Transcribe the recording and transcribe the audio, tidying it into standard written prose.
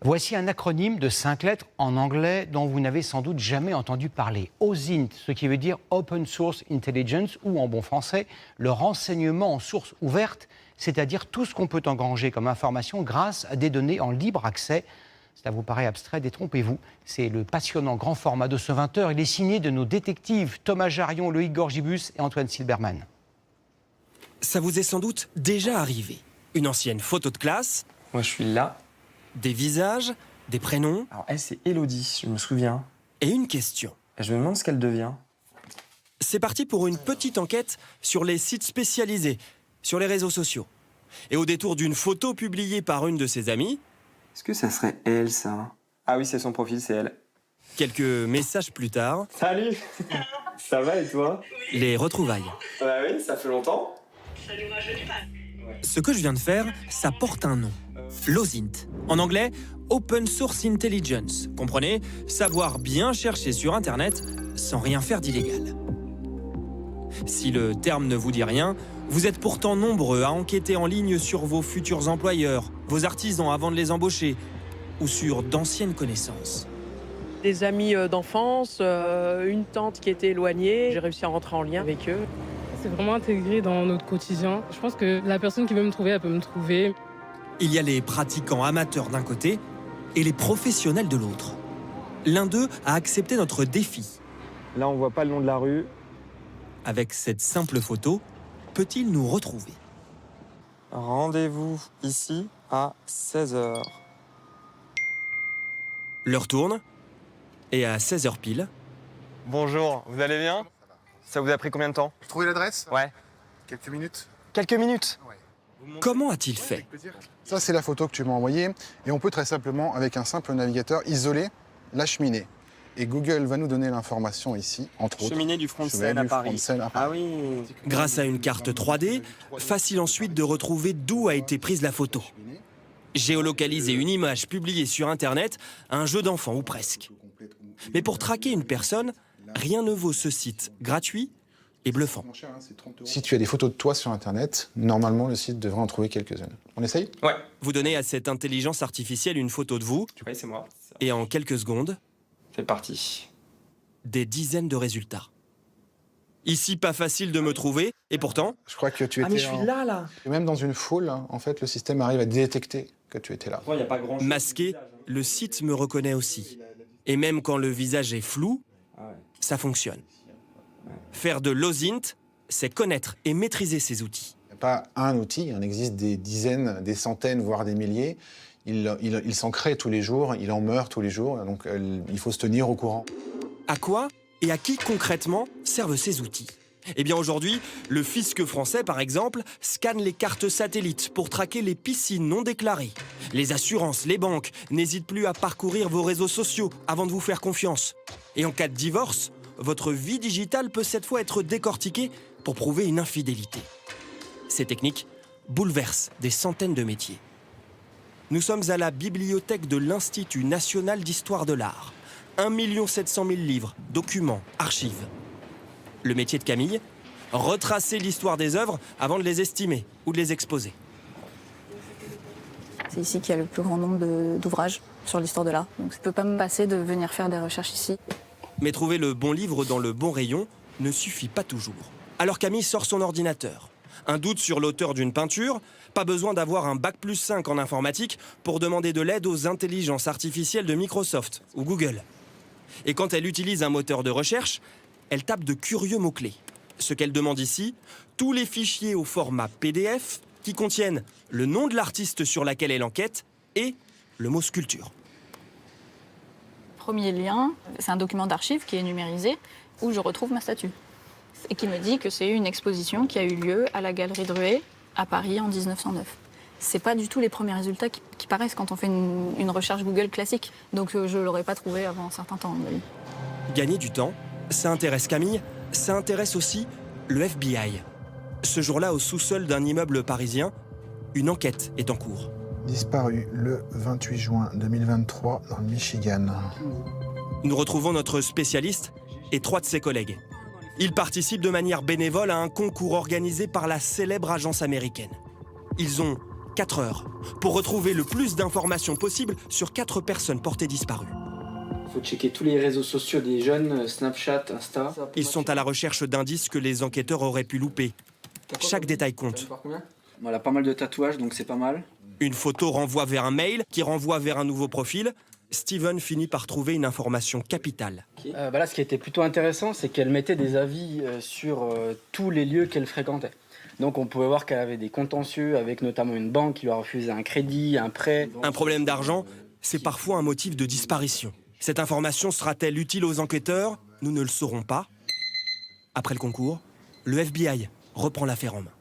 Voici un acronyme de 5 lettres en anglais dont vous n'avez sans doute jamais entendu parler. OSINT, ce qui veut dire Open Source Intelligence, ou en bon français, le renseignement en source ouverte, c'est-à-dire tout ce qu'on peut engranger comme information grâce à des données en libre accès. Cela vous paraît abstrait, détrompez-vous. C'est le passionnant grand format de ce 20h. Il est signé de nos détectives Thomas Jarion, Loïc Gorgibus et Antoine Silberman. Ça vous est sans doute déjà arrivé. Une ancienne photo de classe. Moi, je suis là. Des visages, des prénoms. Alors, elle, c'est Élodie, je me souviens. Et une question. Et je me demande ce qu'elle devient. C'est parti pour une petite enquête sur les sites spécialisés, sur les réseaux sociaux. Et au détour d'une photo publiée par une de ses amies... Est-ce que ça serait elle, ça? Ah oui, c'est son profil, c'est elle. Quelques messages plus tard... Salut. Ça va et toi? Les retrouvailles. Bah oui, ça fait longtemps. Ça nous rajeunit pas. Ce que je viens de faire, ça porte un nom. L'OSINT. En anglais, Open Source Intelligence. Comprenez? Savoir bien chercher sur Internet sans rien faire d'illégal. Si le terme ne vous dit rien, vous êtes pourtant nombreux à enquêter en ligne sur vos futurs employeurs, vos artisans avant de les embaucher, ou sur d'anciennes connaissances. Des amis d'enfance, une tante qui était éloignée. J'ai réussi à rentrer en lien avec eux. C'est vraiment intégré dans notre quotidien. Je pense que la personne qui veut me trouver, elle peut me trouver. Il y a les pratiquants amateurs d'un côté et les professionnels de l'autre. L'un d'eux a accepté notre défi. Là, on voit pas le nom de la rue. Avec cette simple photo, peut-il nous retrouver? Rendez-vous ici à 16h. L'heure tourne, et à 16h pile... Bonjour, vous allez bien? Ça vous a pris combien de temps? Vous trouvez l'adresse? Ouais. Quelques minutes. Quelques minutes? Ouais. Comment a-t-il fait? Avec plaisir. Ça, c'est la photo que tu m'as envoyée. Et on peut très simplement, avec un simple navigateur, isoler la cheminée. Et Google va nous donner l'information ici, entre autres. Cheminée du front de Cheminée Seine à du front Paris. de Seine à Paris. Ah oui. Grâce à une carte 3D, facile ensuite de retrouver d'où a été prise la photo. Géolocaliser une image publiée sur Internet, un jeu d'enfant ou presque. Mais pour traquer une personne, rien ne vaut ce site gratuit et bluffant. Si tu as des photos de toi sur Internet, normalement, le site devrait en trouver quelques-unes. On essaye? Ouais. Vous donnez à cette intelligence artificielle une photo de vous, Oui, c'est moi. et en quelques secondes, C'est parti. des dizaines de résultats. Ici, pas facile de me trouver, et pourtant, Je crois que tu étais Ah, mais je suis là. Et même dans une foule, en fait, le système arrive à détecter que tu étais là. Il n'y a pas grand chose. masqué, le site me reconnaît aussi. Et même quand le visage est flou, ça fonctionne. Faire de l'OSINT, c'est connaître et maîtriser ces outils. Il n'y a pas un outil, il en existe des dizaines, des centaines, voire des milliers. Il s'en crée tous les jours, il en meurt tous les jours, donc il faut se tenir au courant. À quoi et à qui concrètement servent ces outils? Eh bien aujourd'hui, le fisc français, par exemple, scanne les cartes satellites pour traquer les piscines non déclarées. Les assurances, les banques n'hésitent plus à parcourir vos réseaux sociaux avant de vous faire confiance. Et en cas de divorce, votre vie digitale peut cette fois être décortiquée pour prouver une infidélité. Ces techniques bouleversent des centaines de métiers. Nous sommes à la bibliothèque de l'Institut national d'histoire de l'art. 1 700 000 livres, documents, archives. Le métier de Camille, retracer l'histoire des œuvres avant de les estimer ou de les exposer. C'est ici qu'il y a le plus grand nombre d'ouvrages sur l'histoire de l'art. Donc ça ne peut pas me passer de venir faire des recherches ici. Mais trouver le bon livre dans le bon rayon ne suffit pas toujours. Alors Camille sort son ordinateur. Un doute sur l'auteur d'une peinture, pas besoin d'avoir un bac+5 en informatique pour demander de l'aide aux intelligences artificielles de Microsoft ou Google. Et quand elle utilise un moteur de recherche, elle tape de curieux mots-clés. Ce qu'elle demande ici, tous les fichiers au format PDF qui contiennent le nom de l'artiste sur laquelle elle enquête et le mot sculpture. Premier lien, c'est un document d'archives qui est numérisé où je retrouve ma statue. Et qui me dit que c'est une exposition qui a eu lieu à la Galerie Drouet à Paris en 1909. C'est pas du tout les premiers résultats qui paraissent quand on fait une recherche Google classique. Donc je l'aurais pas trouvé avant un certain temps. Gagner du temps, ça intéresse Camille, ça intéresse aussi le FBI. Ce jour-là, au sous-sol d'un immeuble parisien, une enquête est en cours. Disparu le 28 juin 2023 dans le Michigan. Nous retrouvons notre spécialiste et 3 de ses collègues. Ils participent de manière bénévole à un concours organisé par la célèbre agence américaine. Ils ont 4 heures pour retrouver le plus d'informations possible sur 4 personnes portées disparues. Il faut checker tous les réseaux sociaux des jeunes, Snapchat, Insta. Ils sont à la recherche d'indices que les enquêteurs auraient pu louper. Chaque détail compte. Elle a pas mal de tatouages, donc c'est pas mal. Une photo renvoie vers un mail, qui renvoie vers un nouveau profil. Steven finit par trouver une information capitale. Là, ce qui était plutôt intéressant, c'est qu'elle mettait des avis sur tous les lieux qu'elle fréquentait. Donc on pouvait voir qu'elle avait des contentieux avec notamment une banque qui lui a refusé un crédit, un prêt. Un problème d'argent, c'est parfois un motif de disparition. Cette information sera-t-elle utile aux enquêteurs? Nous ne le saurons pas. Après le concours, le FBI reprend l'affaire en main.